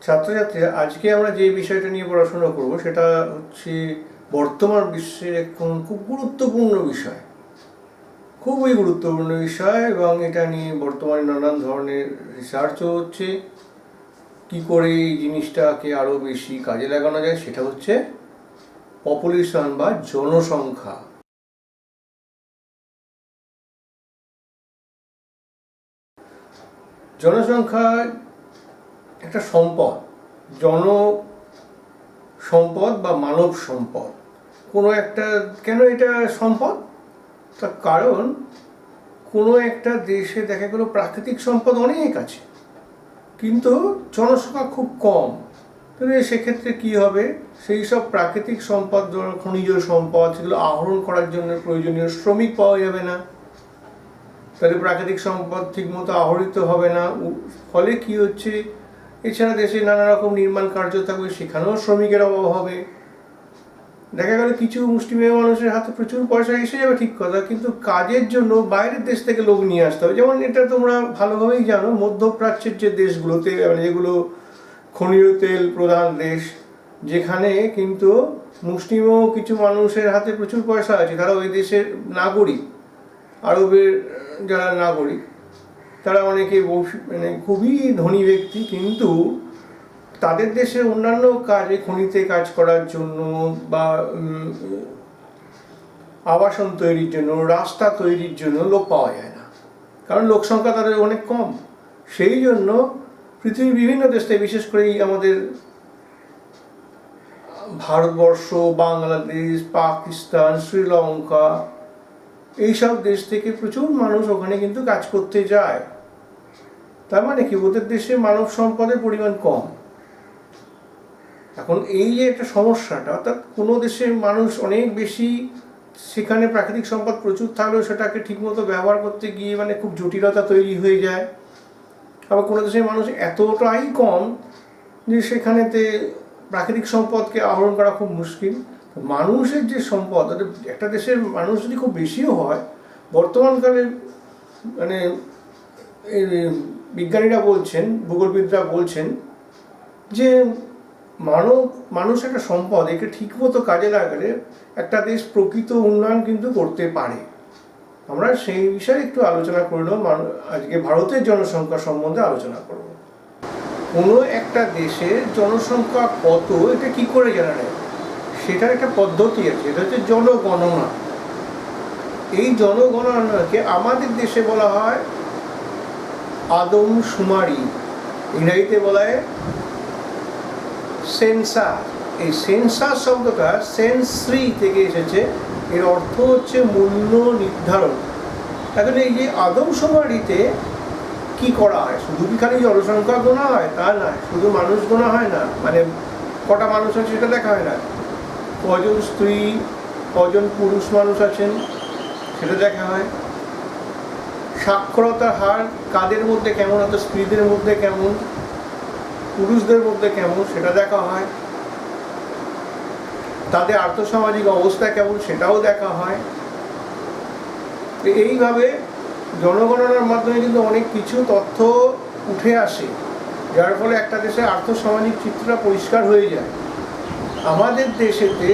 ছাত্রছাত্রীরা, আজকে আমরা যে বিষয়টা নিয়ে পড়াশোনা করব সেটা হচ্ছে বর্তমান বিশ্বের এখন খুব গুরুত্বপূর্ণ বিষয়, খুবই গুরুত্বপূর্ণ বিষয়। এবং এটা নিয়ে বর্তমানে নানান ধরনের রিসার্চও হচ্ছে। কি করে এই জিনিসটাকে আরও বেশি কাজে লাগানো যায় সেটা হচ্ছে পপুলেশন বা জনসংখ্যা। জনসংখ্যা একটা সম্পদ, সম্পদ বা মানব সম্পদ। কোনো একটা, কেন এটা সম্পদ? তার কারণ কোনো একটা দেশে দেখা গেলো প্রাকৃতিক সম্পদ অনেক আছে কিন্তু জনসংখ্যা খুব কম। তাহলে সেক্ষেত্রে কি হবে? সেই সব প্রাকৃতিক সম্পদ, খনিজ সম্পদ, সেগুলো আহরণ করার জন্য প্রয়োজনীয় শ্রমিক পাওয়া যাবে না। তাহলে প্রাকৃতিক সম্পদ ঠিকমতো আহরিত হবে না। ফলে কি হচ্ছে, এছাড়া দেশে নানা রকম নির্মাণ কার্য থাকবে, সেখানেও শ্রমিকের অভাব হবে। দেখা গেল কিছু মুষ্টিমেয় মানুষের হাতে প্রচুর পয়সা এসে যাবে, ঠিক কথা, কিন্তু কাজের জন্য বাইরের দেশ থেকে লোক নিয়ে আসতে হবে। যেমন এটা তোমরা ভালোভাবেই জানো, মধ্যপ্রাচ্যের যে দেশগুলোতে, মানে যেগুলো খনিজ তেল প্রধান দেশ, যেখানে কিন্তু মুষ্টিমেয় কিছু মানুষের হাতে প্রচুর পয়সা আছে, তারা ওই দেশের নাগরিক, আরবের যারা নাগরিক, তারা অনেকে মানে খুবই ধনী ব্যক্তি, কিন্তু তাদের দেশে অন্যান্য কাজে, খনিতে কাজ করার জন্য বা আবাসন তৈরির জন্য, রাস্তা তৈরির জন্য লোক পাওয়া যায় না, কারণ লোক সংখ্যা তাদের অনেক কম। সেই জন্য পৃথিবীর বিভিন্ন দেশ থেকে, বিশেষ করে আমাদের ভারতবর্ষ, বাংলাদেশ, পাকিস্তান, শ্রীলঙ্কা, এইসব দেশ থেকে প্রচুর মানুষ ওখানে কিন্তু কাজ করতে যায়। তার মানে কি, ওদের দেশে মানব সম্পদের পরিমাণ কম। এখন এই যে একটা সমস্যাটা, অর্থাৎ কোনো দেশের মানুষ অনেক বেশি, সেখানে প্রাকৃতিক সম্পদ প্রচুর থাকলেও সেটাকে ঠিকমতো ব্যবহার করতে গিয়ে মানে খুব জটিলতা তৈরি হয়ে যায়। আবার কোনো দেশের মানুষ এতটাই কম যে সেখানেতে প্রাকৃতিক সম্পদকে আহরণ করা খুব মুশকিল। মানুষের যে সম্পদ, একটা দেশের মানুষ যদি খুব বেশিও হয়, বর্তমানকালে মানে বিজ্ঞানীরা বলছেন, ভূগোলবিদরা বলছেন যে মানুষ একটা সম্পদ, একে ঠিকমতো কাজে লাগালে একটা দেশ প্রকৃত উন্নয়ন কিন্তু করতে পারে। আমরা সেই বিষয়ে একটু আলোচনা করলাম। আজকে ভারতের জনসংখ্যা সম্বন্ধে আলোচনা করব। কোনো একটা দেশের জনসংখ্যা কত, এটা কি করে জানা যায়? সেটার একটা পদ্ধতি আছে, এটা হচ্ছে জনগণনা। এই জনগণনাকে আমাদের দেশে বলা হয় আদমশুমারি, ইংরেজিতে বলা হয় সেন্সাস। এই সেন্সাস শব্দটা সেন্সরি থেকে এসেছে, এর অর্থ হচ্ছে মূল্য নির্ধারণ। এখন এই যে আদমশুমারিতে কি করা হয়, শুধু কি খালি জনসংখ্যা গোনা হয় তা নয়, শুধু মানুষ গোনা হয় না, মানে কটা মানুষ আছে সেটা দেখা হয় না, কজন স্ত্রী, কজন পুরুষ মানুষ আছেন সেটা দেখা হয়। সাক্ষরতার হার কাদের মধ্যে কেমন, অর্থাৎ স্ত্রীদের মধ্যে কেমন, পুরুষদের মধ্যে কেমন সেটা দেখা হয়। তাদের আর্থসামাজিক অবস্থা কেমন সেটাও দেখা হয়। এইভাবে জনগণনার মাধ্যমে কিন্তু অনেক কিছু তথ্য উঠে আসে, যার ফলে একটা দেশের আর্থসামাজিক চিত্রটা পরিষ্কার হয়ে যায়। আমাদের দেশেতে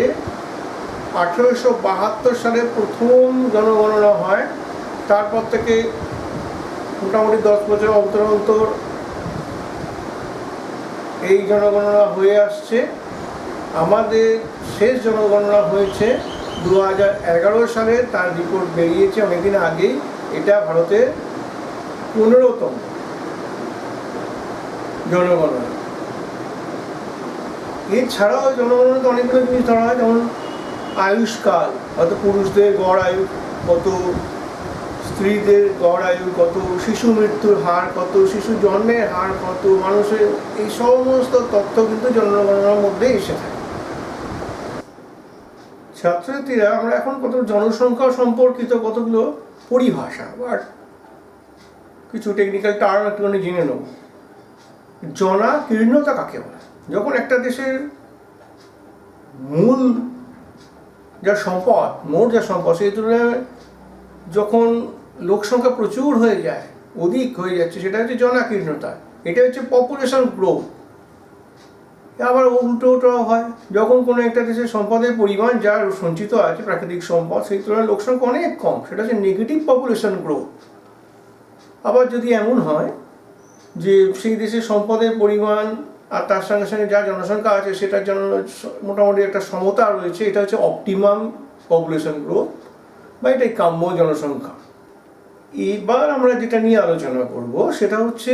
1872 সালে প্রথম জনগণনা হয়, তারপর থেকে মোটামুটি 10 বছর অন্তর অন্তর এই জনগণনা হয়ে আসছে। আমাদের শেষ জনগণনা হয়েছে 2011 সালে, তার রিপোর্ট বেরিয়েছে অনেকদিন আগেই। এটা ভারতের 15তম জনগণনা। এছাড়াও জনগণনাতে অনেকগুলো জিনিস ধরা হয়, যেমন আয়ুষ্কাল, হয়তো পুরুষদের গড় আয়ু কত, স্ত্রীদের গড় আয়ু কত, শিশু মৃত্যুর হার কত, শিশু জন্মের হার কত, মানুষের, এই সমস্ত তথ্য কিন্তু জনগণনার মধ্যে এসে থাকে। ছাত্রছাত্রীরা, আমরা এখন কত জনসংখ্যা সম্পর্কিত কতগুলো পরিভাষা বা কিছু টেকনিক্যাল টার্ম একটুখানি জেনে নেব। জনাকীর্ণতা কাকে বলে? যখন একটা দেশের মূল যা সম্পদ, মোট যা সম্পদ, সেই তুলনায় যখন লোক সংখ্যা প্রচুর হয়ে যায়, অধিক হয়ে যাচ্ছে, সেটা হচ্ছে জনাকীর্ণতা। এটা হচ্ছে পপুলেশন গ্রোথ। আবার উল্টোটাও হয়, যখন কোনো একটা দেশের সম্পদের পরিমাণ যা সঞ্চিত আছে প্রাকৃতিক সম্পদ সেই তুলনায় লোক সংখ্যা অনেক কম, সেটা হচ্ছে নেগেটিভ পপুলেশন গ্রোথ। আবার যদি এমন হয় যে সেই দেশের সম্পদের পরিমাণ আর তার সঙ্গে সঙ্গে যা জনসংখ্যা আছে সেটার জন্য মোটামুটি একটা সমতা রয়েছে, এটা হচ্ছে অপটিমাম পপুলেশন গ্রোথ বা এটাই কাম্য জনসংখ্যা। এবার আমরা যেটা নিয়ে আলোচনা করব সেটা হচ্ছে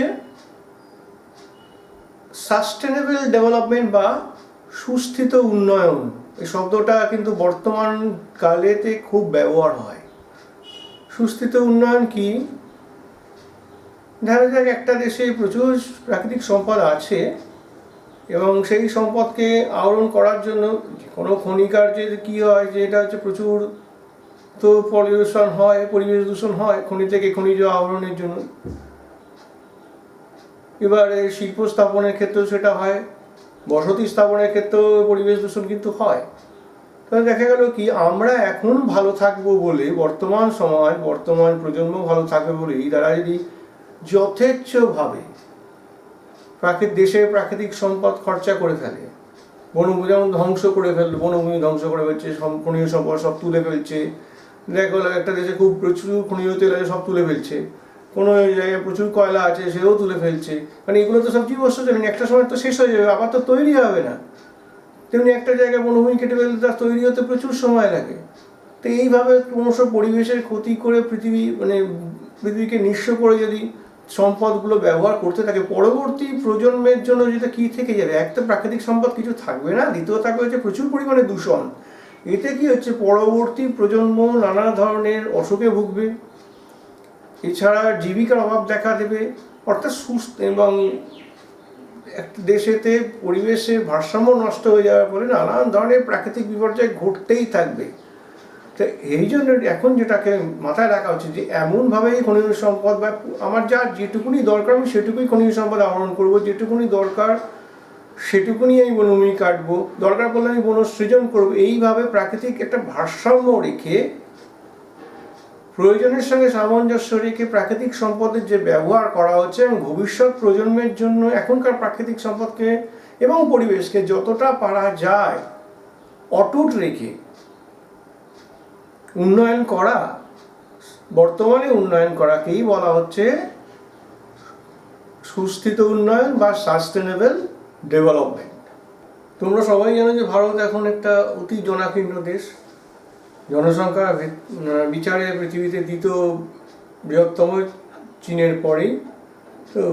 সাস্টেনেবল ডেভেলপমেন্ট বা সুস্থিত উন্নয়ন। এই শব্দটা কিন্তু বর্তমান কালেতে খুব ব্যবহার হয়। সুস্থিত উন্নয়ন কি? দেখা যাক একটা দেশে প্রচুর প্রাকৃতিক সম্পদ আছে এবং সেই সম্পদকে আহরণ করার জন্য কোনো খনিকার্যে কী হয় যে এটা হচ্ছে প্রচুর তো পলিউশন হয়, পরিবেশ দূষণ হয় খনি থেকে খনিজ আহরণের জন্য। এবারে শিল্প স্থাপনের ক্ষেত্রেও সেটা হয়, বসতি স্থাপনের ক্ষেত্রেও পরিবেশ দূষণ কিন্তু হয়। তাহলে দেখা গেল কি আমরা এখন ভালো থাকবো বলে, বর্তমান সময় বর্তমান প্রজন্ম ভালো থাকবে বলেই তারা যদি যথেচ্ছভাবে দেশের প্রাকৃতিক সম্পদ খরচা করে ফেলে, বনভূমি যেমন ধ্বংস করে ফেললো, বনভূমি ধ্বংস করে ফেলছে, খনিজ সম্পদ সব তুলে ফেলছে। দেখা গেলো একটা দেশে খুব প্রচুর খনিজ তেল আছে সব তুলে ফেলছে, কোনো জায়গায় প্রচুর কয়লা আছে সেও তুলে ফেলছে। মানে এগুলো তো সব জীবস্ব জমি, একটা সময় তো শেষ হয়ে যাবে, আবার তো তৈরি হবে না। তেমনি একটা জায়গায় বনভূমি কেটে ফেললে তার তৈরি হতে প্রচুর সময় লাগে। তো এইভাবে ক্রমশ পরিবেশের ক্ষতি করে পৃথিবীকে নিঃস্ব করে যদি সম্পদগুলো ব্যবহার করতে থাকে, পরবর্তী প্রজন্মের জন্য যেটা কী থেকে যাবে? এক তো প্রাকৃতিক সম্পদ কিছু থাকবে না, দ্বিতীয় থাকবে হচ্ছে প্রচুর পরিমাণে দূষণ। এতে কি হচ্ছে, পরবর্তী প্রজন্ম নানা ধরনের অসুখে ভুগবে, এছাড়া জীবিকার অভাব দেখা দেবে। অর্থাৎ সুস্থ এবং একটা দেশেতে পরিবেশের ভারসাম্য নষ্ট হয়ে যাওয়ার ফলে নানান ধরনের প্রাকৃতিক বিপর্যয় ঘটতেই থাকবে। তো এই জন্য এখন যেটাকে মাথায় রাখা উচিত যে এমনভাবেই খনিজ সম্পদ বা আমার যা যেটুকুনি দরকার আমি সেটুকুই খনিজ সম্পদ আহরণ করবো, যেটুকুনি দরকার সেটুকুনি আমি বনভূমি কাটবো, দরকার পড়লে আমি বন সৃজন করবো। এইভাবে প্রাকৃতিক একটা ভারসাম্য রেখে, প্রয়োজনের সঙ্গে সামঞ্জস্য রেখে প্রাকৃতিক সম্পদের যে ব্যবহার করা হচ্ছে এবং ভবিষ্যৎ প্রজন্মের জন্য এখনকার প্রাকৃতিক সম্পদকে এবং পরিবেশকে যতটা পারা যায় অটুট রেখে উন্নয়ন করা, বর্তমানে উন্নয়ন করাকেই বলা হচ্ছে সুস্থিত উন্নয়ন বা সাস্টেনেবল ডেভেলপমেন্ট। তোমরা সবাই জানো যে ভারত এখন একটা অতি জনাকীর্ণ দেশ, জনসংখ্যা বিচারে পৃথিবীতে দ্বিতীয় বৃহত্তম চীনের পরেই। তো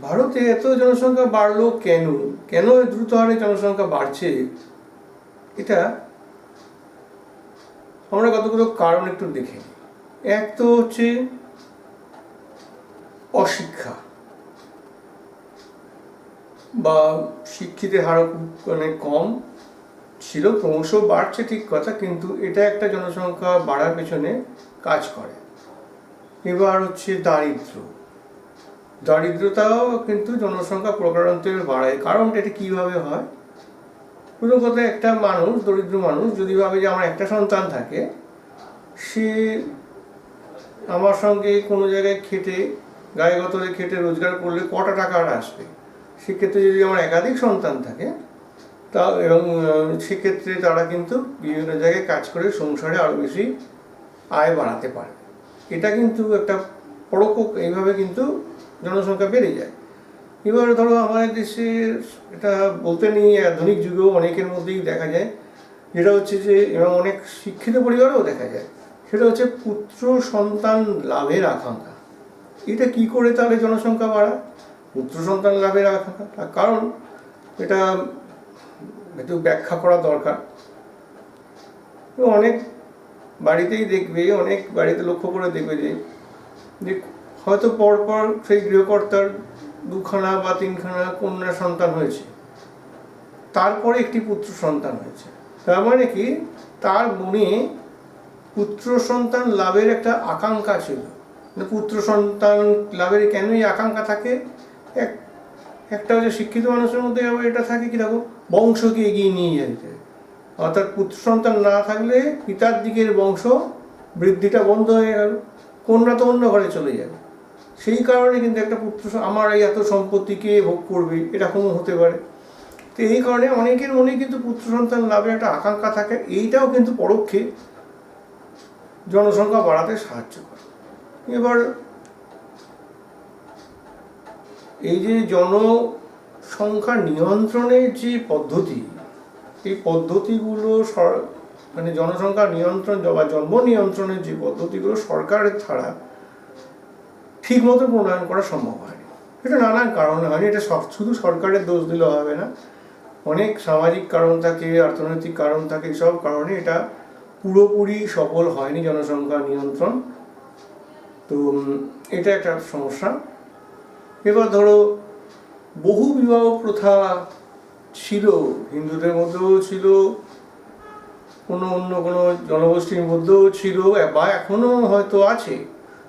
ভারতে এত জনসংখ্যা বাড়লো কেন? কেন দ্রুত হারে জনসংখ্যা বাড়ছে? এটা আমরা কতগুলো কারণ একটু দেখে নিই। এক তো হচ্ছে অশিক্ষা বা শিক্ষিতের হার অনেক কম ছিল, ক্রমশ বাড়ছে ঠিক কথা, কিন্তু এটা একটা জনসংখ্যা বাড়ার পেছনে কাজ করে। এবার হচ্ছে দারিদ্রতাও কিন্তু জনসংখ্যা প্রকারান্তরে বাড়ায়। কারণটা এটা কীভাবে হয়? প্রথম কথা, একটা মানুষ, দরিদ্র মানুষ যদি ভাবে যে আমার একটা সন্তান থাকে, সে আমার সঙ্গে কোনো জায়গায় খেটে গায়ে গতরে খেটে রোজগার করলে কটা টাকা আর আসবে। সেক্ষেত্রে যদি আমার একাধিক সন্তান থাকে তা এবং সেক্ষেত্রে তারা কিন্তু বিভিন্ন জায়গায় কাজ করে সংসারে আরও বেশি আয় বাড়াতে পারে। এটা কিন্তু একটা পরোক্ষ, এইভাবে কিন্তু জনসংখ্যা বেড়ে যায়। এবার ধরো আমাদের দেশে এটা বলতে নেই, আধুনিক যুগেও অনেকের মধ্যেই দেখা যায়, যেটা হচ্ছে যে এবং অনেক শিক্ষিত পরিবারেও দেখা যায়, সেটা হচ্ছে পুত্র সন্তান লাভের আকাঙ্ক্ষা। এটা কি করে তাহলে জনসংখ্যা বাড়ায়? পুত্র সন্তান লাভের আকাঙ্ক্ষা, তার কারণ এটা একটু ব্যাখ্যা করা দরকার। অনেক বাড়িতেই দেখবে, অনেক বাড়িতে লক্ষ্য করে দেখবে যে হয়তো পরপর সেই গৃহকর্তার 2খানা বা 3খানা কন্যা সন্তান হয়েছে, তারপরে একটি পুত্র সন্তান হয়েছে। তার মানে কি, তার মনে পুত্র সন্তান লাভের একটা আকাঙ্ক্ষা ছিল। পুত্র সন্তান লাভের কেনই আকাঙ্ক্ষা থাকে? একটা হচ্ছে শিক্ষিত মানুষের মধ্যে এটা থাকে কি, দেখো, বংশকে এগিয়ে নিয়ে যেতে। অর্থাৎ পুত্র সন্তান না থাকলে পিতার দিকের বংশ বৃদ্ধিটা বন্ধ হয়ে গেল, কন্যা তো অন্য ঘরে চলে যাবে। সেই কারণে কিন্তু একটা পুত্র আমার এই এত সম্পত্তিকে ভোগ করবে এরকমও হতে পারে। তো এই কারণে অনেকের মনে কিন্তু পুত্র সন্তান লাভের একটা আকাঙ্ক্ষা থাকে, এইটাও কিন্তু পরোক্ষে জনসংখ্যা বাড়াতে সাহায্য করে। এবার এই যে জনসংখ্যা নিয়ন্ত্রণের যে পদ্ধতি, এই পদ্ধতিগুলো মানে জনসংখ্যা নিয়ন্ত্রণ বা জন্ম নিয়ন্ত্রণের যে পদ্ধতিগুলো সরকারের ছাড়া ঠিক মতো প্রণয়ন করা সম্ভব হয়নি। এটা নানান কারণে হয়নি, এটা শুধু সরকারের দোষ দিলে হবে না, অনেক সামাজিক কারণ থাকে, অর্থনৈতিক কারণ থাকে, সব কারণে এটা পুরোপুরি সফল হয়নি জনসংখ্যা নিয়ন্ত্রণ। তো এটা একটা সমস্যা। এবার ধরো বহু বিবাহ প্রথা ছিল, হিন্দুদের মধ্যেও ছিল, অন্য কোনো জনগোষ্ঠীর মধ্যেও ছিল, বা এখনো হয়তো আছে।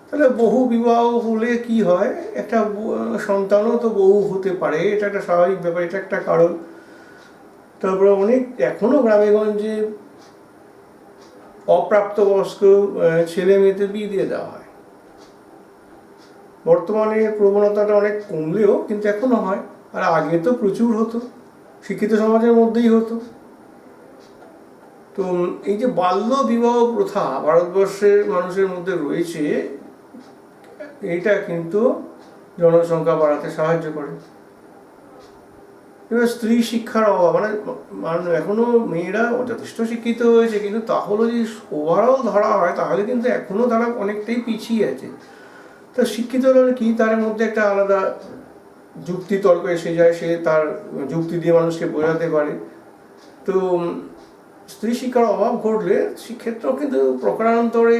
তাহলে বহু বিবাহ হলে কি হয়, একটা সন্তানও তো বহু হতে পারে, এটা একটা স্বাভাবিক ব্যাপার, এটা একটা কারণ। তারপরে অনেক এখনো গ্রামেগঞ্জে অপ্রাপ্তবয়স্ক ছেলে মেয়েদের বিয়ে দিয়ে দেওয়া হয়। বর্তমানে প্রবণতাটা অনেক কমলেও কিন্তু এখনো হয়, আর আগে তো প্রচুর হতো, শিক্ষিত সমাজের মধ্যেই হতো। তো এই যে বাল্য বিবাহ প্রথা ভারতবর্ষের মানুষের মধ্যে রয়েছে, এইটা কিন্তু জনসংখ্যা বাড়াতে সাহায্য করে। এবার স্ত্রী শিক্ষার অভাব, মানে এখনো মেয়েরা যথেষ্ট শিক্ষিত হয়েছে, কিন্তু তাহলে যদি ওভারঅল ধরা হয় তাহলে কিন্তু এখনো তারা অনেকটাই পিছিয়ে আছে। তো শিক্ষিত হলে কি, তার মধ্যে একটা আলাদা যুক্তি তর্ক এসে যায়, সে তার যুক্তি দিয়ে মানুষকে বোঝাতে পারে। তো স্ত্রী শিক্ষার অভাব ঘটলে সেক্ষেত্রেও কিন্তু প্রকারান্তরে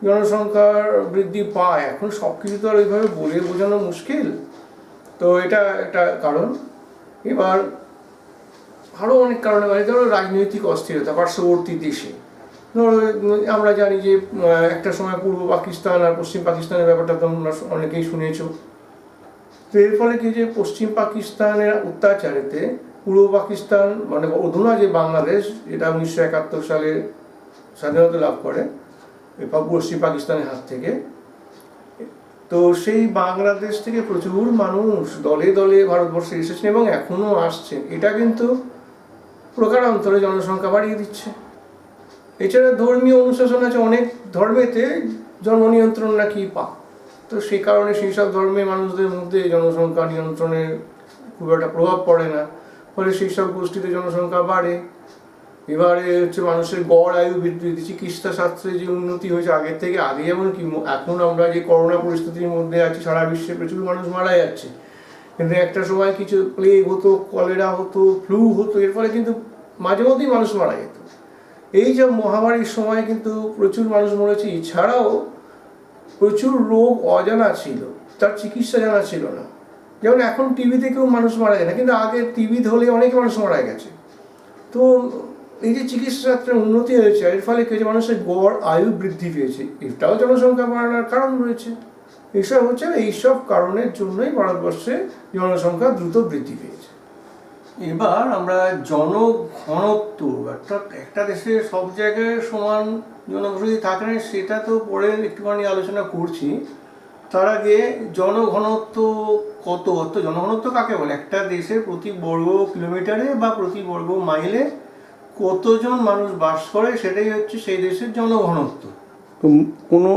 জনসংখ্যার বৃদ্ধি পায়। এখন সব কিছু তো আর ওইভাবে বলে বোঝানো মুশকিল, তো এটা একটা কারণ। এবার আরও অনেক কারণে মানে ধরো রাজনৈতিক অস্থিরতা পার্শ্ববর্তী দেশে। ধরো আমরা জানি যে একটা সময় পূর্ব পাকিস্তান আর পশ্চিম পাকিস্তানের ব্যাপারটা তোমরা অনেকেই শুনেছ। তো এর ফলে কি, যে পশ্চিম পাকিস্তানের অত্যাচারেতে পূর্ব পাকিস্তান, মানে অধুনা যে বাংলাদেশ, যেটা 1971 সালে স্বাধীনতা লাভ করে পশ্চিম পাকিস্তানের হাত থেকে, তো সেই বাংলাদেশ থেকে প্রচুর মানুষ দলে দলে ভারতবর্ষে এসেছেন এবং এখনো আসছেন। এটা কিন্তু প্রকারান্তরে জনসংখ্যা বাড়িয়ে দিচ্ছে। এছাড়া ধর্মীয় অনুশাসন আছে, অনেক ধর্মেতে জন্ম নিয়ন্ত্রণ নাকি পাপ, তো সেই কারণে সেই সব ধর্মের মানুষদের মধ্যে জনসংখ্যা নিয়ন্ত্রণের খুব একটা প্রভাব পড়ে না, ফলে সেই সব গোষ্ঠীতে জনসংখ্যা বাড়ে। এবারে হচ্ছে মানুষের গড় আয়ু বৃদ্ধি, চিকিৎসা শাস্ত্রে যে উন্নতি হয়েছে আগের থেকে, আগে যেমন কি, এখন আমরা যে করোনা পরিস্থিতির মধ্যে আছি, সারা বিশ্বে প্রচুর মানুষ মারা যাচ্ছে, কিন্তু একটা সময় কিছু প্লেগ হতো, কলেরা হতো, ফ্লু হতো, এর ফলে কিন্তু মাঝে মধ্যেই মানুষ মারা যেত। এই যে মহামারীর সময় কিন্তু প্রচুর মানুষ মরেছে, এছাড়াও প্রচুর রোগ অজানা ছিল, তার চিকিৎসা জানা ছিল না। যেমন এখন টিভিতে কেউ মানুষ মারা যায় না, কিন্তু আগে টিভি ধরলে অনেক মানুষ মারা গেছে। তো এই যে চিকিৎসা শাস্ত্রের উন্নতি হয়েছে, এর ফলে কিছু মানুষের গড় আয়ু বৃদ্ধি পেয়েছে, এটাও জনসংখ্যা বাড়ানোর কারণ রয়েছে। এসব হচ্ছে, এইসব কারণের জন্যই ভারতবর্ষে জনসংখ্যা দ্রুত বৃদ্ধি পেয়েছে। এবার আমরা জনঘনত্ব, অর্থাৎ একটা দেশে সব জায়গায় সমান জনবসতি থাকে না, সেটা তো পরে একটুখানি আলোচনা করছি। তার আগে জনঘনত্ব কত, জনঘনত্ব কাকে বলে? একটা দেশের প্রতি বর্গ কিলোমিটারে বা প্রতি বর্গ মাইলে কতজন মানুষ বাস করে, সেটাই হচ্ছে সেই দেশের জনঘনত্ব। তো কোনো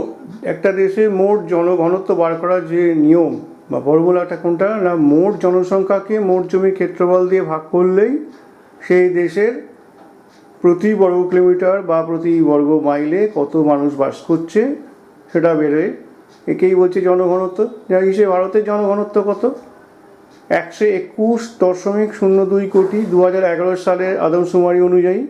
একটা দেশে মোট জনঘনত্ব বার করার যে নিয়ম বা ফর্মুলাটা কোনটা না, মোট জনসংখ্যাকে মোট জমির ক্ষেত্রফল দিয়ে ভাগ করলেই সেই দেশের প্রতি বর্গ কিলোমিটার বা প্রতি বর্গ মাইলে কত মানুষ বাস করছে সেটা বেরোয়। একেই বলছে জনঘনত্ব। যা হিসেবে ভারতের জনঘনত্ব কত? 121.02 কোটি 2011 সালের আদমশুমারি অনুযায়ী।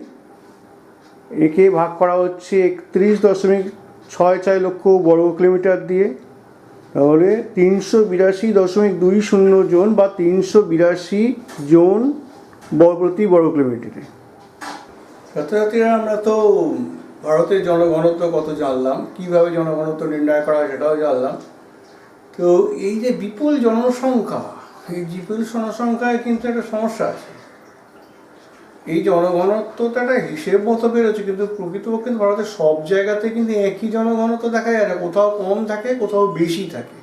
একে ভাগ করা হচ্ছে 31.64 লক্ষ বর্গ কিলোমিটার দিয়ে, তাহলে 382.20 জন বা 382 জন প্রতি বর্গ কিলোমিটারে। ছাত্রছাত্রীরা, আমরা তো ভারতের জনঘনত্ব কত জানলাম, কীভাবে জনঘনত্ব নির্ণয় করা হয় সেটাও জানলাম। তো এই যে বিপুল জনসংখ্যা, এই বিপুল জনসংখ্যায় কিন্তু একটা সমস্যা আছে। এই জনঘনত্বটা একটা হিসেব মতো বেরোচ্ছে, কিন্তু প্রকৃতপক্ষে ভারতের সব জায়গাতে কিন্তু একই জনঘনত্ব দেখা যায় না, কোথাও কম থাকে, কোথাও বেশি থাকে।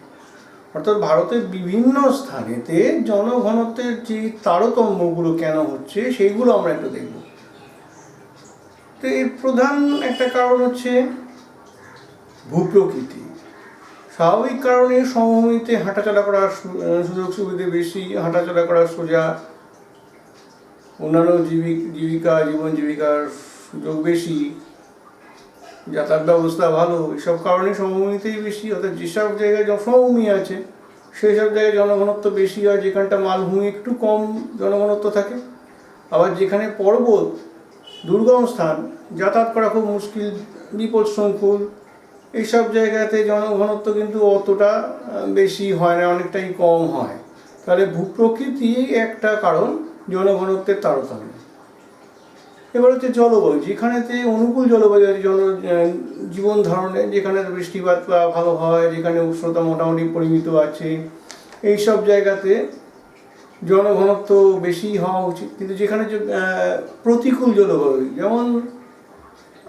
অর্থাৎ ভারতের বিভিন্ন স্থানেতে জনঘনত্বের যে তারতম্যগুলো কেন হচ্ছে সেইগুলো আমরা একটু দেখব। তো এর প্রধান একটা কারণ হচ্ছে ভূপ্রকৃতি। স্বাভাবিক কারণে সমভূমিতে হাঁটাচলা করার সুযোগ সুবিধে বেশি, হাঁটাচলা করার সোজা, অন্যান্য জীবন জীবিকার সুযোগ বেশি, যাতায়াত ব্যবস্থা ভালো, এসব কারণে সমভূমিতেই বেশি। অর্থাৎ যেসব জায়গায় সমভূমি আছে সেই সব জায়গায় জনঘনত্ব বেশি হয়, যেখানটা মালভূমি একটু কম জনঘনত্ব থাকে। আবার যেখানে পর্বত, দুর্গম স্থান, যাতায়াত করা খুব মুশকিল, বিপদসংকুল, এইসব জায়গাতে জনঘনত্ব কিন্তু অতটা বেশি হয় না, অনেকটাই কম হয়। তাহলে ভূপ্রকৃতি একটা কারণ জনঘনত্বের তারতম্য। এবার হচ্ছে জলবায়ু, যেখানেতে অনুকূল জলবায়ু আছে জীবন ধারণে, যেখানে বৃষ্টিপাত ভালো হয়, যেখানে উষ্ণতা মোটামুটি পরিমিত আছে, এইসব জায়গাতে জনঘনত্ব বেশি হওয়া উচিত। কিন্তু যেখানে প্রতিকূল জলবায়ু, যেমন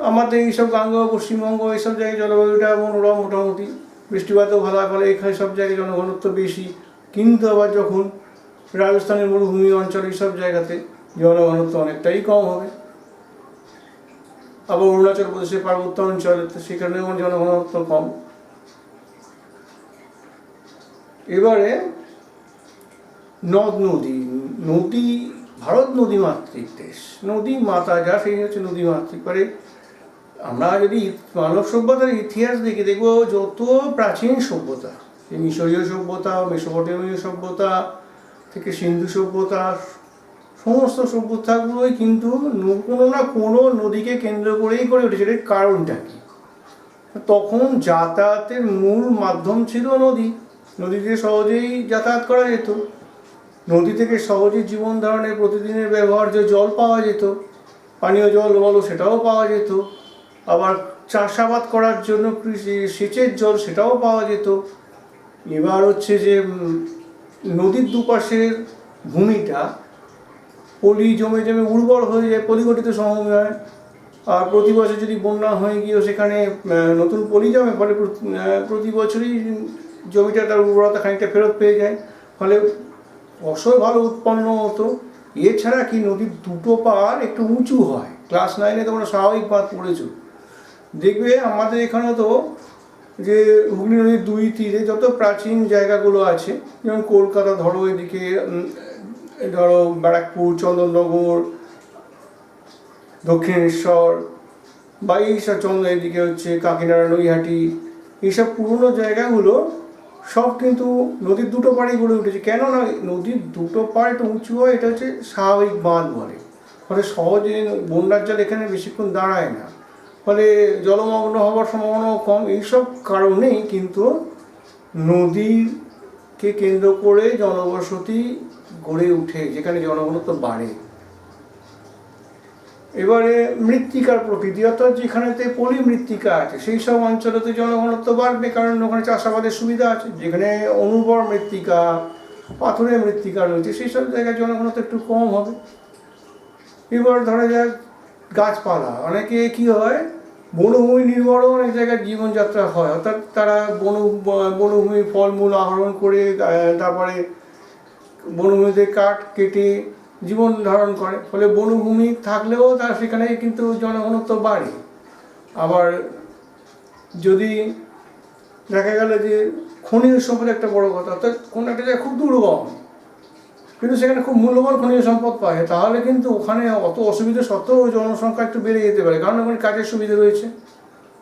আমাদের এইসব গাঙ্গেয় পশ্চিমবঙ্গ, এইসব জায়গায় জলবায়ুটা মনোরম, মোটামুটি বৃষ্টিপাতও ভালো হয়, ফলে এখানে সব জায়গায় জনঘনত্ব বেশি। কিন্তু আবার যখন রাজস্থানের মরুভূমি অঞ্চল, এইসব জায়গাতে জনঘনত্ব অনেকটাই কম হবে। আবার অরুণাচল প্রদেশের পার্বত্য অঞ্চল, সেখানেও জনঘনত্ব কম। এবারে নদ নদী, ভারত নদীমাতৃক দেশ, নদী মাতা যা, সেই হচ্ছে নদীমাতৃক। পরে আমরা যদি মানব সভ্যতার ইতিহাস দেখে দেখবো, যত প্রাচীন সভ্যতা, মিশরীয় সভ্যতা, মেসোপটেমীয় সভ্যতা থেকে সিন্ধু সভ্যতা, সমস্ত সভ্যতাগুলোই কিন্তু কোনো না কোনো নদীকে কেন্দ্র করেই গড়ে উঠেছে। এর কারণটা কি? তখন যাতায়াতের মূল মাধ্যম ছিল নদী। নদীতে সহজেই যাতায়াত করা যেত, নদী থেকে সহজেই জীবন ধারণের প্রতিদিনের ব্যবহার্য জল পাওয়া যেত, পানীয় জল বলো সেটাও পাওয়া যেত, আবার চাষাবাদ করার জন্য সেচের জল সেটাও পাওয়া যেত। এবার হচ্ছে যে নদীর দুপাশের ভূমিটা পলি জমে জমে উর্বর হয়ে যায়, পলিগঠিত সমভূমি হয়। আর প্রতি বছর যদি বন্যা হয়ে গিয়েও সেখানে নতুন পলি জমে, ফলে প্রতি বছরই জমিটা তার উর্বরতা খানিকটা ফেরত পেয়ে যায়, ফলে ফসল ভালো উৎপন্ন হতো। এছাড়া কি নদীর দুটো পাড় একটু উঁচু হয়। ক্লাস 9-এ তোমরা স্বাভাবিক বাঁধ পড়েছো, দেখবে আমাদের এখানে তো যে হুগলি নদীর দুই তীরে যত প্রাচীন জায়গাগুলো আছে, যেমন কলকাতা ধরো, এদিকে ধরো ব্যারাকপুর, চন্দননগর, দক্ষিণেশ্বর, বা এইসব এদিকে হচ্ছে কাকিনাড়া, নৈহাটি, এইসব পুরনো জায়গাগুলো সব কিন্তু নদীর দুটো পাড়েই গড়ে উঠেছে। কেন না নদীর দুটো পাড় একটু উঁচু হয়, এটা হচ্ছে স্বাভাবিক বাঁধ বলে। ফলে সহজে বন্যার জল এখানে বেশিক্ষণ দাঁড়ায় না, ফলে জলমগ্ন হওয়ার সম্ভাবনাও কম। এইসব কারণেই কিন্তু নদীকে কেন্দ্র করে জনবসতি গড়ে উঠে, যেখানে জনঘনত্ব বাড়ে। এবারে মৃত্তিকার প্রকৃতি, অর্থাৎ যেখানেতে পলি মৃত্তিকা আছে সেই সব অঞ্চলেতে জনঘনত্ব বাড়বে, কারণ ওখানে চাষাবাদের সুবিধা আছে। যেখানে অনুর্বর মৃত্তিকা, পাথরের মৃত্তিকা রয়েছে, সেই সব জায়গায় জনঘনত্ব একটু কম হবে। এবার ধরা যাক গাছপালা, অনেকে কি হয়, বনভূমি নির্ভরও অনেক জায়গায় জীবনযাত্রা হয়। অর্থাৎ তারা বনভূমি ফলমূল আহরণ করে, তারপরে বনভূমিতে কাঠ কেটে জীবন ধারণ করে, ফলে বনভূমি থাকলেও তার সেখানে কিন্তু জনঘনত্ব বাড়ে। আবার যদি দেখা গেল যে খনিজ সম্পদ একটা বড় কথা, অর্থাৎ কোনো একটা জায়গায় খুব দুর্গম কিন্তু সেখানে খুব মূল্যবান খনিজ সম্পদ পায়, তাহলে কিন্তু ওখানে অত অসুবিধা সত্ত্বেও সংখ্যা একটু বেড়ে যেতে পারে, কারণ ওখানে কাজের সুবিধা রয়েছে।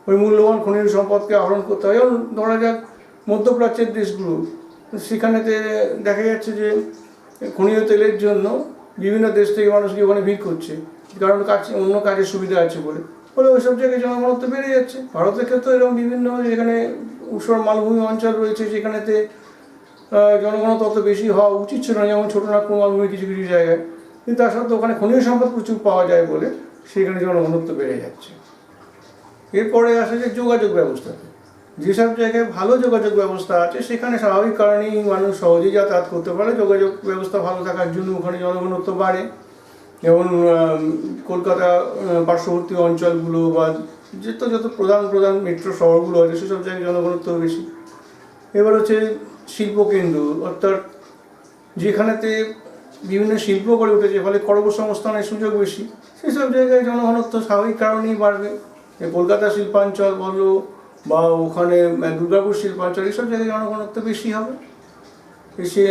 ওই মূল্যবান খনিজ সম্পদকে আহরণ করতে হয়। যেমন ধরা যাক মধ্যপ্রাচ্যের দেশগুলো, সেখানেতে দেখা যাচ্ছে যে খনিজ তেলের জন্য বিভিন্ন দেশ থেকে মানুষ গিয়ে ওখানে ভিড় করছে, কারণ অন্য কাজের সুবিধা আছে বলে। ফলে ওইসব জায়গায় জনঘনত্ব বেড়ে যাচ্ছে। ভারতের ক্ষেত্রে এরকম বিভিন্ন, যেখানে উষ্ণ মালভূমি অঞ্চল রয়েছে, সেখানেতে জনঘনত্ব অত বেশি হওয়া উচিত ছিল না, যেমন ছোটনাগপুর মালভূমি কিছু কিছু জায়গায়, কিন্তু তার সত্ত্বেও ওখানে খনিজ সম্পদ প্রচুর পাওয়া যায় বলে সেখানে জনঘনত্ব বেড়ে যাচ্ছে। এরপরে আসে যে যোগাযোগ ব্যবস্থাতে, যেসব জায়গায় ভালো যোগাযোগ ব্যবস্থা আছে সেখানে স্বাভাবিক কারণেই মানুষ সহজেই যাতায়াত করতে পারে। যোগাযোগ ব্যবস্থা ভালো থাকার জন্য ওখানে জনঘনত্ব বাড়ে। যেমন কলকাতা পার্শ্ববর্তী অঞ্চলগুলো বা যত প্রধান মেট্রো শহরগুলো আছে সেসব জায়গায় জনঘনত্ব বেশি। এবার হচ্ছে শিল্পকেন্দ্র, অর্থাৎ যেখানেতে বিভিন্ন শিল্প গড়ে উঠেছে, ফলে কর্মসংস্থানের সুযোগ বেশি, সেসব জায়গায় জনঘনত্ব স্বাভাবিক কারণেই বাড়বে। কলকাতা শিল্পাঞ্চল বলো বা ওখানে দুর্গাপুর শিল্পাঞ্চল, এইসব জায়গায় জনঘনত্ব বেশি হবে সে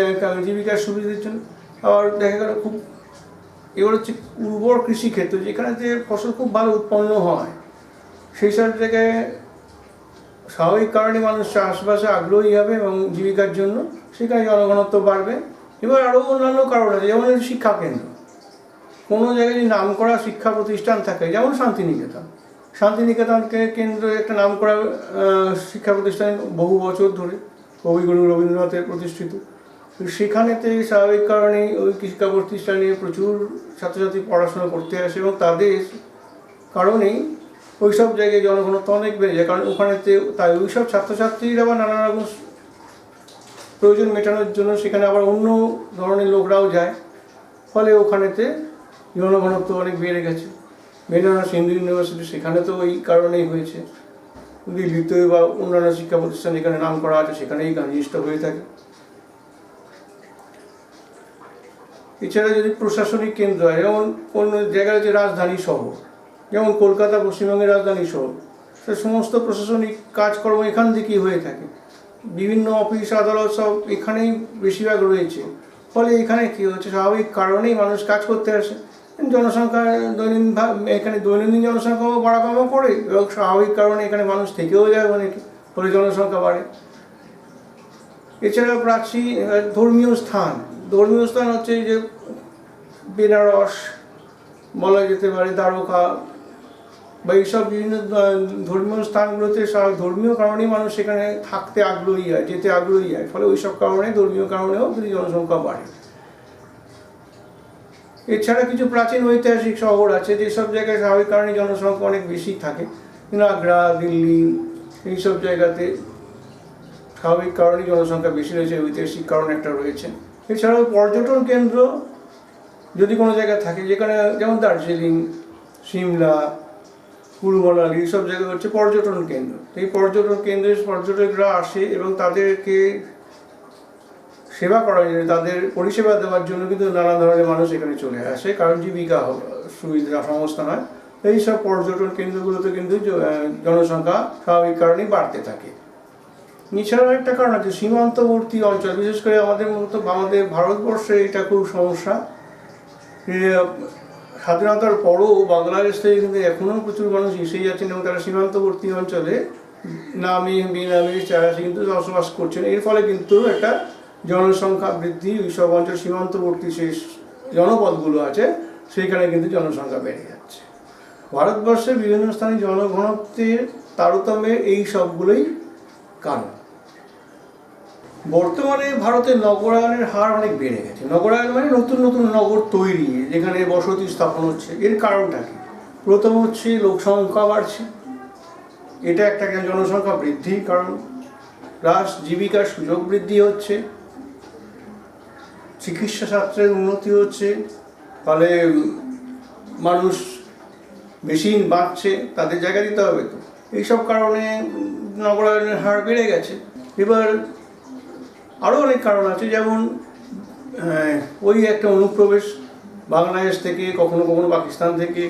জীবিকার সুবিধার জন্য। আবার দেখা গেল খুব এবার হচ্ছে উর্বর কৃষিক্ষেত্র, যেখানেতে ফসল খুব ভালো উৎপন্ন হয়, সেই সব জায়গায় স্বাভাবিক কারণে মানুষ চাষবাসে আগ্রহী হবে এবং জীবিকার জন্য সেখানে জনঘনত্ব বাড়বে। এবার আরও অন্যান্য কারণ আছে, যেমন শিক্ষাকেন্দ্র। কোনো জায়গায় যদি নাম করা শিক্ষা প্রতিষ্ঠান থাকে, যেমন শান্তিনিকেতনকে কেন্দ্র একটা নাম করা শিক্ষা প্রতিষ্ঠান বহু বছর ধরে কবিগুরু রবীন্দ্রনাথের প্রতিষ্ঠিত, সেখানেতে স্বাভাবিক কারণেই ওই শিক্ষা প্রতিষ্ঠানে প্রচুর ছাত্রছাত্রী পড়াশোনা করতে আসে এবং তাদের কারণেই ওই সব জায়গায় জনঘনত্ব অনেক বেড়ে যায়। কারণ ওখানেতে তাই ওই সব ছাত্রছাত্রীরা আবার নানা রকম প্রয়োজন মেটানোর জন্য সেখানে আবার অন্য ধরনের লোকরাও যায়, ফলে ওখানেতে জনঘনত্ব অনেক বেড়ে গেছে। বেনারস হিন্দু ইউনিভার্সিটি, সেখানে তো ওই কারণেই হয়েছে। দিল্লিতে বা অন্যান্য শিক্ষা প্রতিষ্ঠান যেখানে নাম করা আছে সেখানেই জিনিসটা হয়ে থাকে। এছাড়া যদি প্রশাসনিক কেন্দ্র হয়, যেমন কোনো জায়গায় যে রাজধানী শহর, যেমন কলকাতা পশ্চিমবঙ্গের রাজধানী শহর, সে সমস্ত প্রশাসনিক কাজকর্ম এখান থেকেই হয়ে থাকে। বিভিন্ন অফিস আদালত সব এখানেই বেশিরভাগ রয়েছে, ফলে এখানে কী হচ্ছে, স্বাভাবিক কারণেই মানুষ কাজ করতে আসে। জনসংখ্যা এখানে দৈনন্দিন জনসংখ্যাও বাড়াকমা করে এবং স্বাভাবিক কারণে এখানে মানুষ থেকেও যায় অনেকে, ফলে জনসংখ্যা বাড়ে। এছাড়া প্রাচীন ধর্মীয় স্থান হচ্ছে যে বেনারস বলা যেতে পারে, দ্বারকা বা এইসব বিভিন্ন ধর্মীয় স্থানগুলোতে ধর্মীয় কারণেই মানুষ সেখানে থাকতে আগ্রহী হয়, যেতে আগ্রহী হয়, ফলে ওইসব কারণে ধর্মীয় কারণেও যদি জনসংখ্যা বাড়ে। এছাড়া কিছু প্রাচীন ঐতিহাসিক শহর আছে যেসব জায়গায় স্বাভাবিক কারণে জনসংখ্যা অনেক বেশি থাকে, আগ্রা, দিল্লি, এইসব জায়গাতে স্বাভাবিক কারণেই জনসংখ্যা বেশি রয়েছে, ঐতিহাসিক কারণ একটা রয়েছে। এছাড়াও পর্যটন কেন্দ্র যদি কোনো জায়গায় থাকে, যেখানে যেমন দার্জিলিং, সিমলা, কুলু মানালি, এইসব জায়গা হচ্ছে পর্যটন কেন্দ্র। এই পর্যটন কেন্দ্রে পর্যটকরা আসে এবং তাদেরকে সেবা করার জন্য, তাদের পরিষেবা দেওয়ার জন্য কিন্তু নানা ধরনের মানুষ এখানে চলে আসে, কারণ জীবিকা সুবিধা সংস্থা নয়। এইসব পর্যটন কেন্দ্রগুলোতে কিন্তু জনসংখ্যা স্বাভাবিক কারণেই বাড়তে থাকে। এছাড়াও একটা কারণ আছে সীমান্তবর্তী অঞ্চল, বিশেষ করে আমাদের ভারতবর্ষে এটা খুব সমস্যা। স্বাধীনতার পরও বাংলাদেশ থেকে কিন্তু এখনও প্রচুর মানুষ এসেই যাচ্ছেন এবং তারা সীমান্তবর্তী অঞ্চলে নামে বেনামে যারা কিন্তু বসবাস করছেন। এর ফলে কিন্তু একটা জনসংখ্যা বৃদ্ধি, ওইসব অঞ্চল সীমান্তবর্তী সেই জনপদগুলো আছে সেইখানে কিন্তু জনসংখ্যা বেড়ে যাচ্ছে। ভারতবর্ষের বিভিন্ন স্থানে জনঘনত্বের তারতম্যের এই সবগুলোই কারণ। বর্তমানে ভারতের নগরায়নের হার অনেক বেড়ে গেছে। নগরায়ন মানে নতুন নতুন নগর তৈরি, যেখানে বসতি স্থাপন হচ্ছে। এর কারণটা কি? প্রথম হচ্ছে লোক সংখ্যা বাড়ছে, এটা একটা জনসংখ্যা বৃদ্ধির কারণ। প্লাস জীবিকার সুযোগ বৃদ্ধি হচ্ছে, চিকিৎসা শাস্ত্রের উন্নতি হচ্ছে, ফলে মানুষ বেশি বাঁচছে, তাদের জায়গা দিতে হবে তো, এইসব কারণে নগরায়নের হার বেড়ে গেছে। এবার আরও অনেক কারণ আছে, যেমন ওই একটা অনুপ্রবেশ বাংলাদেশ থেকে, কখনো কখনো পাকিস্তান থেকে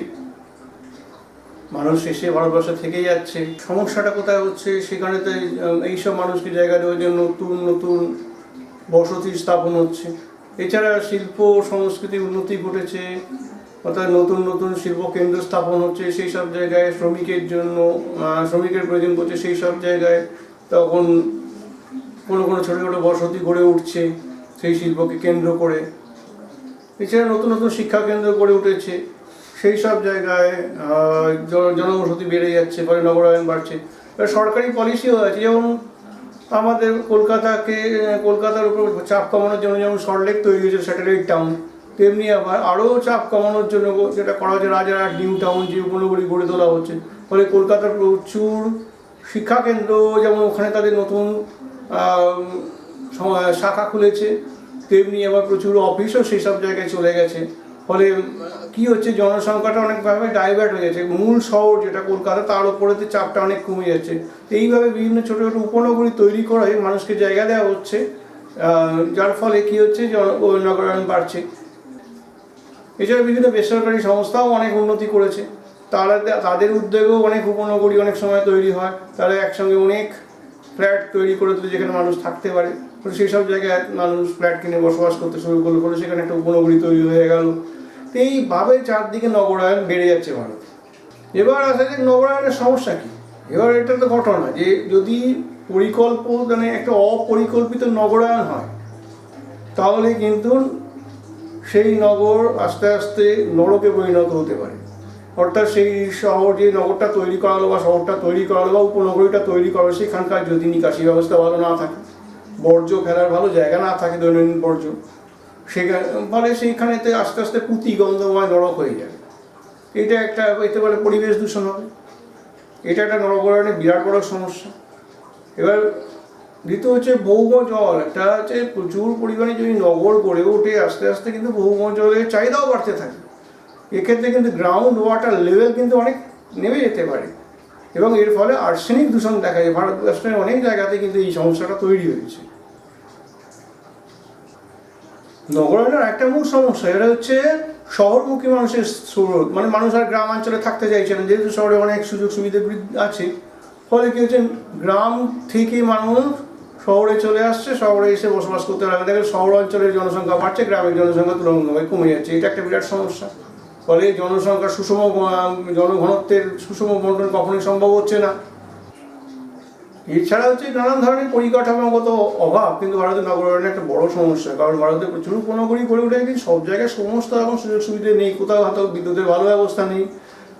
মানুষ এসে ভারতবর্ষে থেকে যাচ্ছে। সমস্যাটা কোথায় হচ্ছে, সেখানেতে এইসব মানুষকে জায়গা দেওয়ার জন্য নতুন নতুন বসতি স্থাপন হচ্ছে। এছাড়া শিল্প সংস্কৃতির উন্নতি ঘটেছে, অর্থাৎ নতুন নতুন শিল্পকেন্দ্র স্থাপন হচ্ছে। সেই সব জায়গায় শ্রমিকের প্রয়োজন পড়ছে, সেই সব জায়গায় তখন কোনো কোনো ছোটো ছোটো বসতি গড়ে উঠছে সেই শিল্পকে কেন্দ্র করে। এছাড়া নতুন নতুন শিক্ষা কেন্দ্র গড়ে উঠেছে, সেই সব জায়গায় জনবসতি বেড়ে যাচ্ছে, ফলে নগরায়ন বাড়ছে। সরকারি পলিসিও আছে, যেমন আমাদের কলকাতার উপর চাপ কমানোর জন্য যেমন সল্টলেক তৈরি হয়েছে স্যাটেলাইট টাউন, তেমনি আবার আরও চাপ কমানোর জন্য যেটা করা হচ্ছে রাজারহাট নিউ টাউন, যে উপনগরী গড়ে তোলা হচ্ছে। ফলে কলকাতার প্রচুর শিক্ষাকেন্দ্র, যেমন ওখানে তাদের নতুন শাখা খুলেছে, তেমনি আবার প্রচুর অফিসও সেই সব জায়গায় চলে গেছে। ফলে কি হচ্ছে, জনসংখ্যাটা অনেকভাবে ডাইভার্ট হয়ে যাচ্ছে। মূল শহর যেটা কলকাতা, তার উপরেতে চাপটা অনেক কমে যাচ্ছে। এইভাবে বিভিন্ন ছোটো ছোটো উপনগরী তৈরি করে মানুষকে জায়গা দেওয়া হচ্ছে, যার ফলে কি হচ্ছে, নগরায়ণ বাড়ছে। এছাড়া বিভিন্ন বেসরকারি সংস্থাও অনেক উন্নতি করেছে, তাদের উদ্যোগেও অনেক উপনগরী অনেক সময় তৈরি হয়। তারা একসঙ্গে অনেক ফ্ল্যাট তৈরি করে দিলে যেখানে মানুষ থাকতে পারে, সেই সব জায়গায় মানুষ ফ্ল্যাট কিনে বসবাস করতে শুরু করলো, ফলে সেখানে একটা উপনগরী তৈরি হয়ে গেল। তো এইভাবে চারদিকে নগরায়ণ বেড়ে যাচ্ছে ভারতে। এবার আসা যে নগরায়ণের সমস্যা কী। এবার এটা তো ঘটনা যে যদি মানে একটা অপরিকল্পিত নগরায়ণ হয়, তাহলে কিন্তু সেই নগর আস্তে আস্তে নরকে পরিণত হতে পারে। অর্থাৎ সেই শহর, যে নগরটা তৈরি করা হলো বা শহরটা তৈরি করা হলো বা উপনগরীটা তৈরি করা হলো, সেখানকার যদি নিকাশি ব্যবস্থা ভালো না থাকে, বর্জ্য ফেলার ভালো জায়গা না থাকে, দৈনন্দিন বর্জ্য, সেখানে ফলে সেইখানেতে আস্তে আস্তে পুঁতি গন্ধময় নরক হয়ে যাবে। এটা একটা এতে বলে পরিবেশ দূষণ হবে। এটা একটা নগরায়ণের বিরাট বড় সমস্যা। এবার দ্বিতীয় হচ্ছে ভৌম জল। একটা হচ্ছে প্রচুর পরিমাণে যদি নগর গড়ে ওঠে, আস্তে আস্তে কিন্তু ভৌম জলের চাহিদাও বাড়তে থাকে। এক্ষেত্রে কিন্তু গ্রাউন্ড ওয়াটার লেভেল কিন্তু অনেক নেমে যেতে পারে, এবং এর ফলে আর্সেনিক দূষণ দেখা যায়। ভারতবর্ষের অনেক জায়গাতে কিন্তু এই সমস্যাটা তৈরি হয়েছে। নগরায়ণের একটা মূল সমস্যা এটা হচ্ছে শহরমুখী মানুষের স্রোত। মানে মানুষ আর গ্রামাঞ্চলে থাকতে চাইছে না, যেহেতু শহরে অনেক সুযোগ সুবিধা আছে। ফলে কি হচ্ছে, গ্রাম থেকে মানুষ শহরে চলে আসছে, শহরে এসে বসবাস করতে লাগে। দেখেন শহর অঞ্চলের জনসংখ্যা বাড়ছে, গ্রামের জনসংখ্যা তুলনামূলকভাবে কমে যাচ্ছে। এটা একটা বিরাট সমস্যা। ফলে জনসংখ্যার জনঘনত্বের সুষম বন্টন কখনোই সম্ভব হচ্ছে না। এছাড়া হচ্ছে নানান ধরনের পরিকাঠামোগত অভাব কিন্তু ভারতের নগরায়ণের একটা বড় সমস্যা। কারণ ভারতে প্রচুর উপনগরী গড়ে উঠে, কিন্তু সব জায়গায় সমস্ত রকম সুযোগ সুবিধা নেই। কোথাও হয়তো বিদ্যুতের ভালো ব্যবস্থা নেই,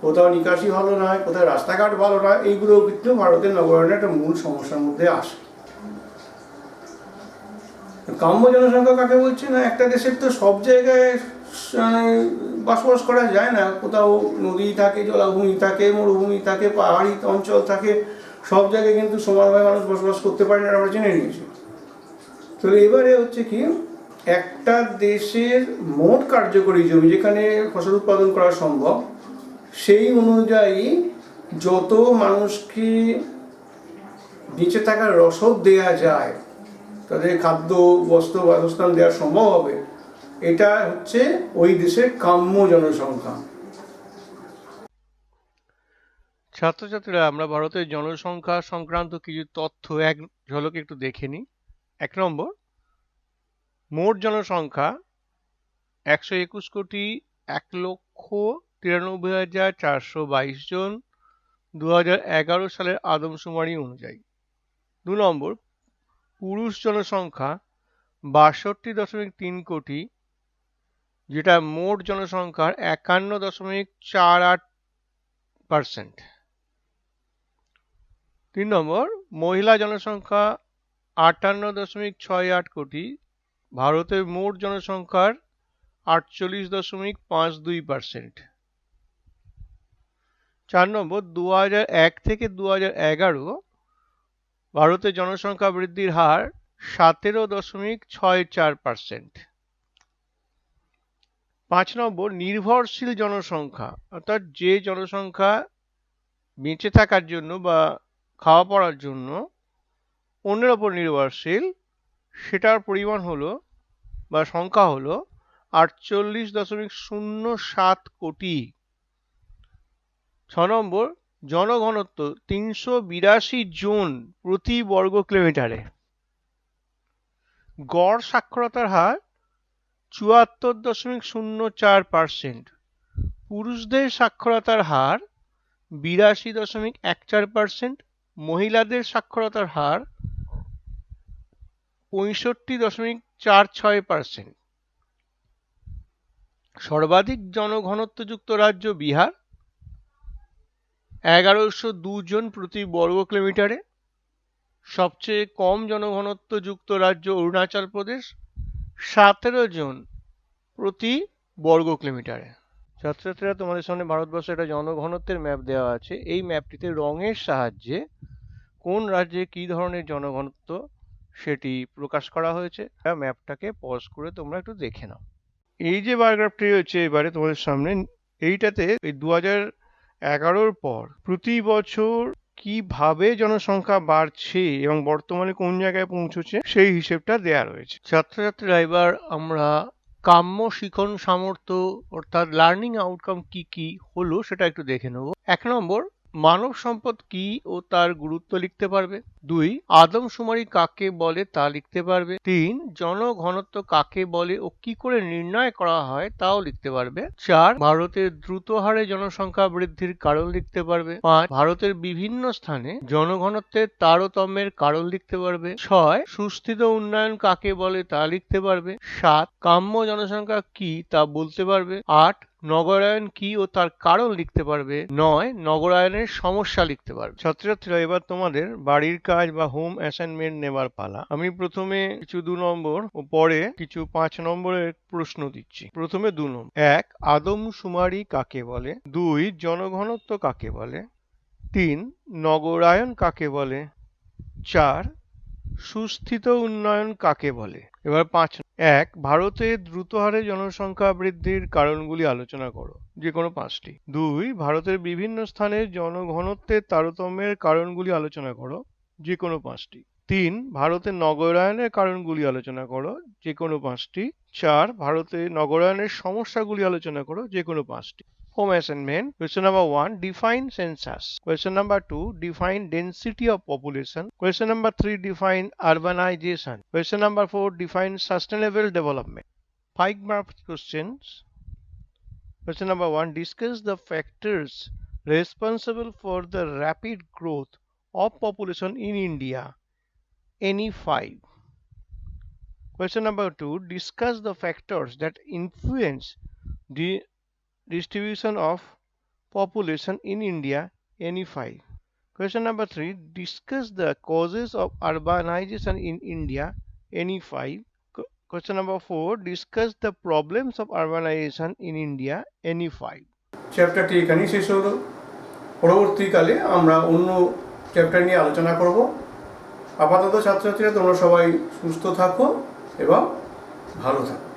কোথাও নিকাশি ভালো নয়, কোথাও রাস্তাঘাট ভালো নয়। এইগুলো কিন্তু ভারতের নগরায়ণের একটা মূল সমস্যার মধ্যে আসে। কাম্য জনসংখ্যা কাকে বলছে না, একটা দেশের তো সব জায়গায় বসবাস করা যায় না। কোথাও নদী থাকে, জলাভূমি থাকে, মরুভূমি থাকে, পাহাড়ি অঞ্চল থাকে, সব জায়গায় কিন্তু সমানভাবে মানুষ বসবাস করতে পারে না, আমরা জেনে নিয়েছি। তো এবারে হচ্ছে কি, একটা দেশের মোট কার্যকরী জমি যেখানে ফসল উৎপাদন করা সম্ভব, সেই অনুযায়ী যত মানুষকে বেঁচে থাকার রসদ দেয়া যায়, তাদের খাদ্য, বস্ত্র, বাসস্থান দেওয়া সম্ভব হবে, এটা হচ্ছে ওই দেশের কাম্য জনসংখ্যা। ছাত্রছাত্রীরা, আমরা ভারতের জনসংখ্যা সংক্রান্ত কিছু তথ্য এক ঝলকে একটু দেখে নিই। 1 নম্বর, মোট জনসংখ্যা 121,93,422 জন 2011 সালের আদমশুমারি অনুযায়ী। 2 নম্বর, পুরুষ জনসংখ্যা 62.3 কোটি, যেটা মোট জনসংখ্যার 51.48%। 3 নম্বর, মহিলা জনসংখ্যা 58.68 কোটি, ভারতের মোট জনসংখ্যার 48.52%। 4 নম্বর, 2001 থেকে 2011 ভারতের জনসংখ্যা বৃদ্ধির হার 17.64%। 5 নম্বর, নির্ভরশীল জনসংখ্যা, অর্থাৎ যে জনসংখ্যা বেঁচে থাকার জন্য বা খাওয়া পড়ার জন্য অন্যের ওপর নির্ভরশীল, সেটার পরিমাণ হলো বা সংখ্যা হলো 48.07 কোটি। 6 নম্বর, জনঘনত্ব 382 জন প্রতি বর্গ কিলোমিটারে। গড় সাক্ষরতার হার 74.04%। পুরুষদের সাক্ষরতার হার 82.14%, মহিলাদের সাক্ষরতার হার 65.46%। সর্বাধিক জনঘনত্বযুক্ত রাজ্য বিহার 1102 জন প্রতি বর্গ কিলোমিটারে। সবচেয়ে কম জনঘনত্বযুক্ত রাজ্য অরুণাচল প্রদেশ 17 জন প্রতি বর্গ কিলোমিটারে। ছাত্রছাত্রীরা, তোমাদের সামনে ভারতবর্ষের একটা জনঘনত্বের ম্যাপ দেওয়া আছে। এই ম্যাপটিতে রঙের সাহায্যে কোন রাজ্যে কি ধরনের জনঘনত্ব সেটি প্রকাশ করা হয়েছে। ম্যাপটাকে পজ করে তোমরা একটু দেখে নাও। এই যে বায়োগ্রাফটি রয়েছে এবারে তোমাদের সামনে, এইটাতে এই 2011-র পর প্রতি বছর কিভাবে জনসংখ্যা বাড়ছে এবং বর্তমানে কোন জায়গায় পৌঁছেছে সেই হিসেবটা দেয়া রয়েছে। ছাত্রছাত্রীরা এবার আমরা কাম্য শিখন সামর্থ্য অর্থাৎ লার্নিং আউটকাম কি কি হলো সেটা একটু দেখে নেব। 1 নম্বর, মানব সম্পদ কি ও তার গুরুত্ব লিখতে পারবে। 2, আদমশুমারি কাকে বলে তা লিখতে পারবে। 3, জনঘনত্ব কাকে বলে ও কি করে নির্ণয় করা হয় তাও লিখতে পারবে। 4, ভারতের দ্রুত হারে জনসংখ্যা বৃদ্ধির কারণ লিখতে পারবে। 5, ভারতের বিভিন্ন স্থানে জনঘনত্বের তারতম্যের কারণ লিখতে পারবে। 6, সুস্থিত উন্নয়ন কাকে বলে তা লিখতে পারবে। 7, কাম্য জনসংখ্যা কি তা বলতে পারবে। 8, নগরায়ন কি ও তার কারণ লিখতে পারবে। 9, নগরায়নের সমস্যা লিখতে পারবে। ছাত্রছাত্রীরা এবার তোমাদের বাড়ির কাজ বা হোম অ্যাসাইনমেন্ট নেবার পালা। আমি প্রথমে কিছু 2 নম্বর ও পরে কিছু 5 নম্বরের প্রশ্ন দিচ্ছি। প্রথমে 2 নম্বর। 1, আদমশুমারি কাকে বলে। 2, জনঘনত্ব কাকে বলে। 3, নগরায়ন কাকে বলে। 4, সুস্থিত উন্নয়ন কাকে বলে। এবার 5, 1, ভারতে দ্রুত হারে জনসংখ্যা বৃদ্ধির কারণগুলি আলোচনা করো, যে কোনো 5টি। 2, ভারতের বিভিন্ন স্থানে জনঘনত্বের তারতম্যের কারণগুলি আলোচনা করো, যে কোনো 5টি। 3, ভারতের নগরায়নের কারণগুলি আলোচনা করো, যে কোনো 5টি। 4, ভারতে নগরায়নের সমস্যাগুলি আলোচনা করো, যে কোনো 5টি। Home assignment. Question number 1, define census. Question number 2, define density of population. Question number 3, define urbanization. Question number 4, define sustainable development. 5 marks questions. Question number 1, discuss the factors responsible for the rapid growth of population in India. Any 5. Question number 2, discuss the factors that influence the distribution of population in India. Any 5. Question number 3, discuss the causes of urbanization in India. Any 5. Question number 4, discuss the problems of urbanization in India. Any 5. চ্যাপ্টারটি এখানেই শেষ হলো। পরবর্তীকালে আমরা অন্য chapter নিয়ে আলোচনা করব। আপাতত ছাত্রছাত্রীরা তোমরা সবাই সুস্থ থাকো এবং ভালো থাকো।